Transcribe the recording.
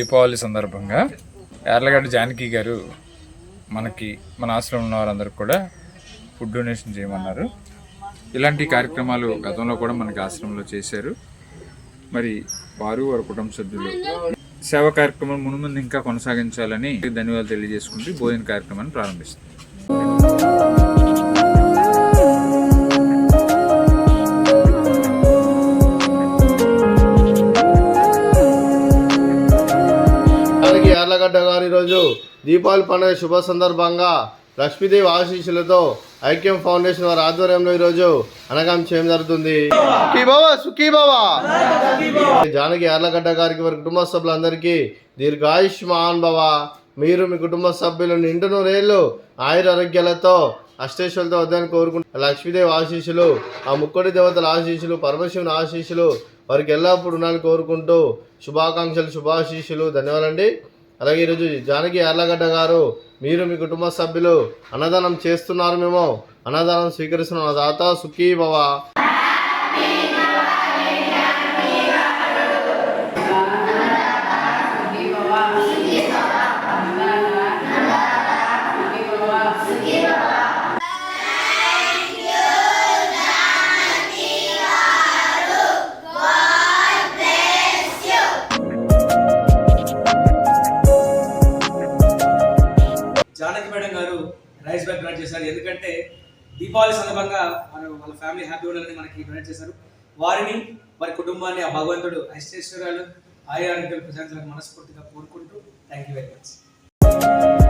దీపావళి సందర్భంగా యార్లగడ్డ జానకి గారు మన ఆశ్రమం ఉన్న వారందరికి కూడా ఫుడ్ డొనేషన్ చేయమన్నారు. ఇలాంటి కార్యక్రమాలు గతంలో కూడా మనకి ఆశ్రమంలో చేశారు. మరి వారి కుటుంబ సభ్యులు సేవా కార్యక్రమం మునుముందు ఇంకా కొనసాగించాలని ధన్యవాదాలు తెలియజేసుకుంటూ భోజన కార్యక్రమాన్ని ప్రారంభిస్తారు. యార్లగడ్డ గారు ఈరోజు దీపావళి పండుగ శుభ సందర్భంగా లక్ష్మీదేవి ఆశీస్సులతో ఐక్యం ఫౌండేషన్ వారి ఆధ్వర్యంలో ఈరోజు అనగాం చేయడం జరుగుతుంది. సుఖీ బాబా జానకి యార్లగడ్డ గారికి వారి కుటుంబ సభ్యులందరికీ దీర్ఘాయుష్మాన్ భవ. మీరు మీ కుటుంబ సభ్యులు నిండు నూరేళ్ళు ఆయుర ఆరోగ్యాలతో అష్టేశ్వరులతో వద్దని కోరుకుంటున్నారు. లక్ష్మీదేవి ఆశీస్సులు, ఆ ముక్కోటి దేవతల ఆశీస్సులు, పరమశివుని ఆశీస్సులు వారికి ఎల్లప్పుడూ ఉండాలని కోరుకుంటూ శుభాకాంక్షలు, శుభాశీస్సులు, ధన్యవాదాలండి. అలాగే ఈరోజు జానకి యార్లగడ్డ గారు మీరు మీ కుటుంబ సభ్యులు అన్నదానం చేస్తున్నారు. మేము అన్నదానం స్వీకరిస్తున్నాం. దాత సుఖీ భవ. జానకి మేడం గారు రైస్ బ్యాగ్ డొనేట్ చేశారు. ఎందుకంటే దీపావళి సందర్భంగా వాళ్ళ ఫ్యామిలీ హ్యాపీ ఉండాలని మనకి డొనేట్ చేశారు. వారిని వారి కుటుంబాన్ని ఆ భగవంతుడు ఐశ్వర్యాలు ఆయురారోగ్యాలు ప్రశాంతాలను మనస్ఫూర్తిగా కోరుకుంటూ థ్యాంక్ యూ వెరీ మచ్.